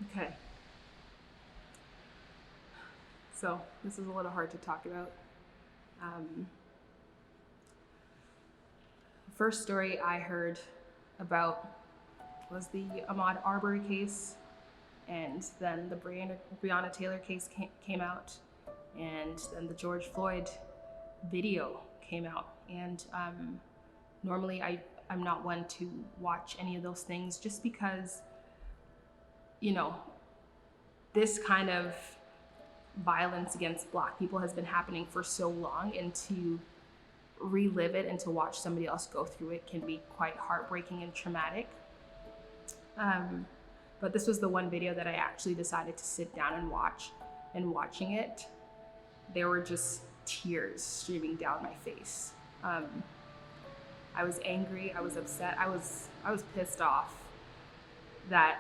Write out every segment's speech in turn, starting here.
Okay. So this is a little hard to talk about. The first story I heard about was the Ahmaud Arbery case, and then the Breonna Taylor case came out, and then the George Floyd video came out. And normally I'm not one to watch any of those things, just because, you know, this kind of violence against Black people has been happening for so long, and to relive it and to watch somebody else go through it can be quite heartbreaking and traumatic. But this was the one video that I actually decided to sit down and watch. And watching it, there were just tears streaming down my face. I was angry, I was upset, I was pissed off that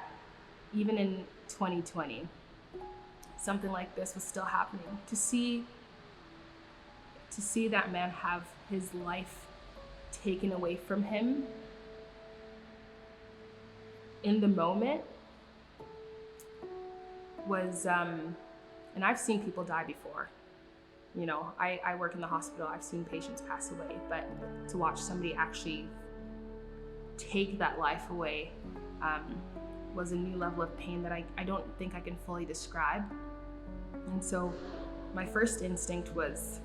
even in 2020, something like this was still happening. To see that man have his life taken away from him in the moment was, and I've seen people die before. You know, I work in the hospital, I've seen patients pass away, but to watch somebody actually take that life away was a new level of pain that I don't think I can fully describe. And so my first instinct was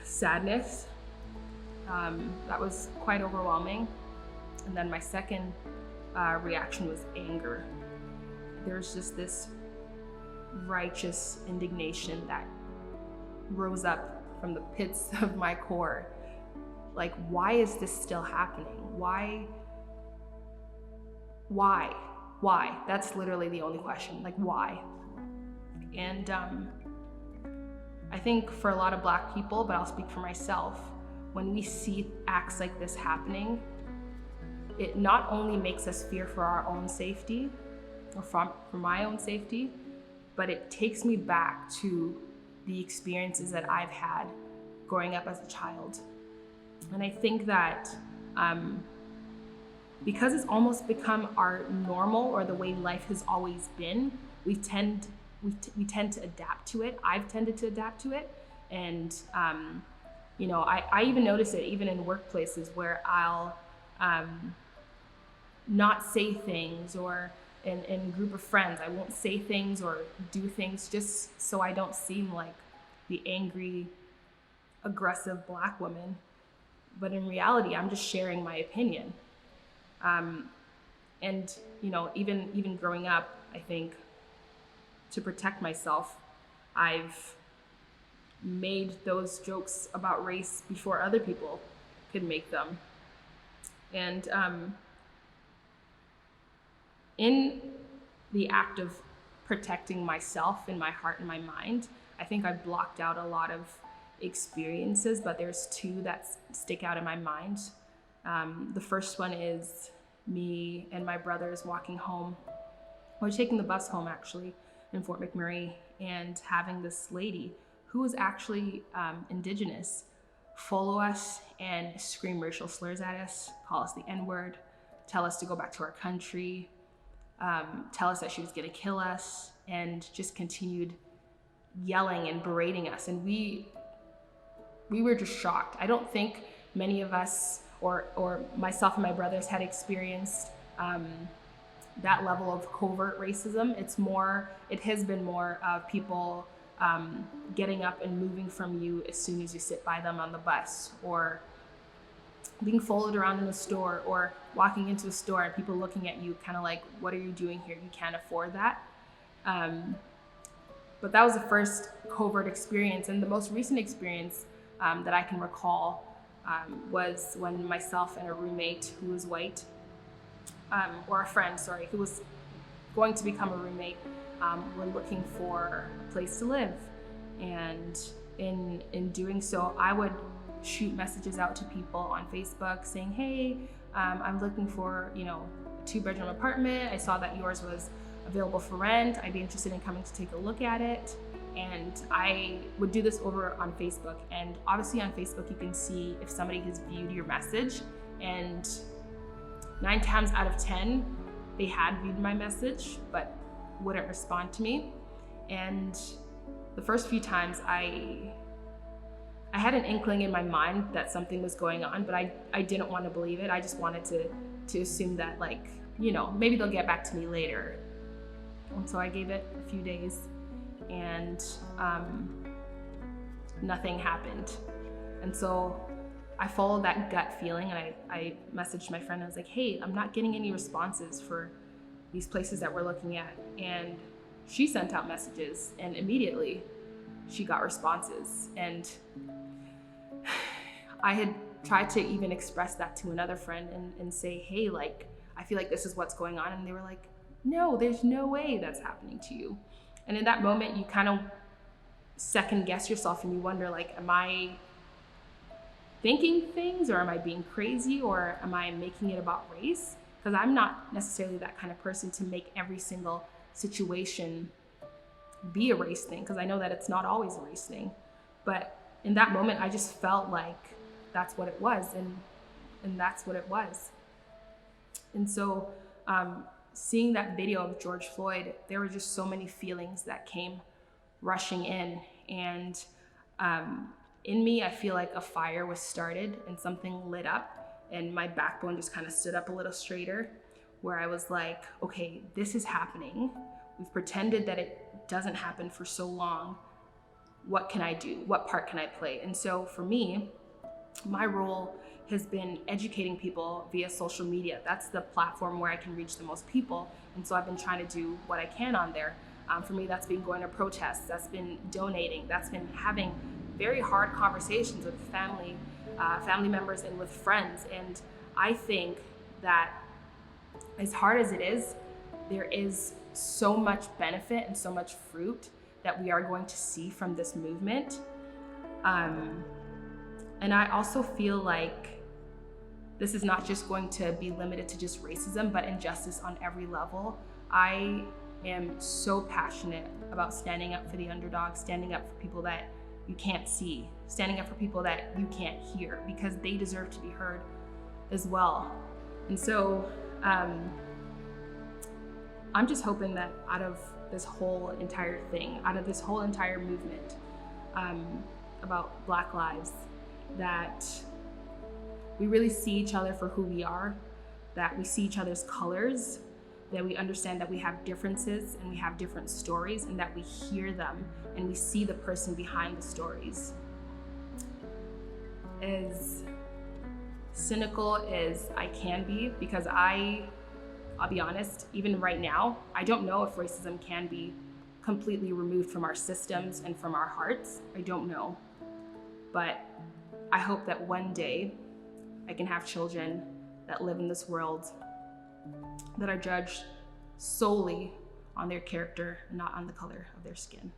sadness. That was quite overwhelming. And then my second reaction was anger. There's just this righteous indignation that rose up from the pits of my core. Like, why is this still happening? Why? That's literally the only question. Like, why? And I think for a lot of Black people, but I'll speak for myself, when we see acts like this happening, it not only makes us fear for our own safety, or for my own safety, but it takes me back to the experiences that I've had growing up as a child. And I think that because it's almost become our normal, or the way life has always been, we tend to adapt to it. I've tended to adapt to it. And you know, I even notice it even in workplaces where I'll not say things, or in a group of friends, I won't say things or do things just so I don't seem like the angry, aggressive Black woman. But in reality, I'm just sharing my opinion. And you know, even growing up, I think to protect myself, I've made those jokes about race before other people could make them. And in the act of protecting myself and my heart and my mind, I think I've blocked out a lot of experiences, but there's two that stick out in my mind. The first one is me and my brothers walking home. We're taking the bus home, actually, in Fort McMurray, and having this lady who was actually Indigenous follow us and scream racial slurs at us, call us the N-word, tell us to go back to our country, tell us that she was gonna kill us, and just continued yelling and berating us. And we were just shocked. I don't think many of us, or myself and my brothers, had experienced that level of covert racism. It has been more of people getting up and moving from you as soon as you sit by them on the bus, or being followed around in a store, or walking into a store and people looking at you kind of like, what are you doing here? You can't afford that. But that was the first covert experience. And the most recent experience that I can recall was when myself and a roommate who was white, or a friend, sorry, who was going to become a roommate, were looking for a place to live. And in doing so, I would shoot messages out to people on Facebook saying, hey, I'm looking for, a 2-bedroom apartment. I saw that yours was available for rent. I'd be interested in coming to take a look at it. And I would do this over on Facebook. And obviously on Facebook, you can see if somebody has viewed your message. And 9 times out of 10, they had viewed my message but wouldn't respond to me. And the first few times I had an inkling in my mind that something was going on, but I didn't want to believe it. I just wanted to assume that, like, maybe they'll get back to me later. And so I gave it a few days, and nothing happened. And so I followed that gut feeling, and I messaged my friend. I was like, hey, I'm not getting any responses for these places that we're looking at. And she sent out messages, and immediately she got responses. And I had tried to even express that to another friend and say, hey, like, I feel like this is what's going on. And they were like, no, there's no way that's happening to you. And in that moment, you kind of second guess yourself, and you wonder, like, am I thinking things, or am I being crazy, or am I making it about race? Because I'm not necessarily that kind of person to make every single situation be a race thing, because I know that it's not always a race thing. But in that moment, I just felt like that's what it was, and that's what it was. And so seeing that video of George Floyd, there were just so many feelings that came rushing in. And in me, I feel like a fire was started and something lit up, and my backbone just kind of stood up a little straighter, where I was like, okay, this is happening. We've pretended that it doesn't happen for so long. What can I do? What part can I play? And so for me, my role has been educating people via social media. That's the platform where I can reach the most people. And so I've been trying to do what I can on there. For me, that's been going to protests, that's been donating, that's been having very hard conversations with family members and with friends. And I think that as hard as it is, there is so much benefit and so much fruit that we are going to see from this movement. And I also feel like this is not just going to be limited to just racism, but injustice on every level. I am so passionate about standing up for the underdog, standing up for people that you can't see, standing up for people that you can't hear, because they deserve to be heard as well. And so I'm just hoping that out of this whole entire thing, out of this whole entire movement about Black lives, that we really see each other for who we are, that we see each other's colors, that we understand that we have differences and we have different stories, and that we hear them and we see the person behind the stories. As cynical as I can be, because I'll be honest, even right now, I don't know if racism can be completely removed from our systems and from our hearts. I don't know. But I hope that one day I can have children that live in this world that are judged solely on their character, not on the color of their skin.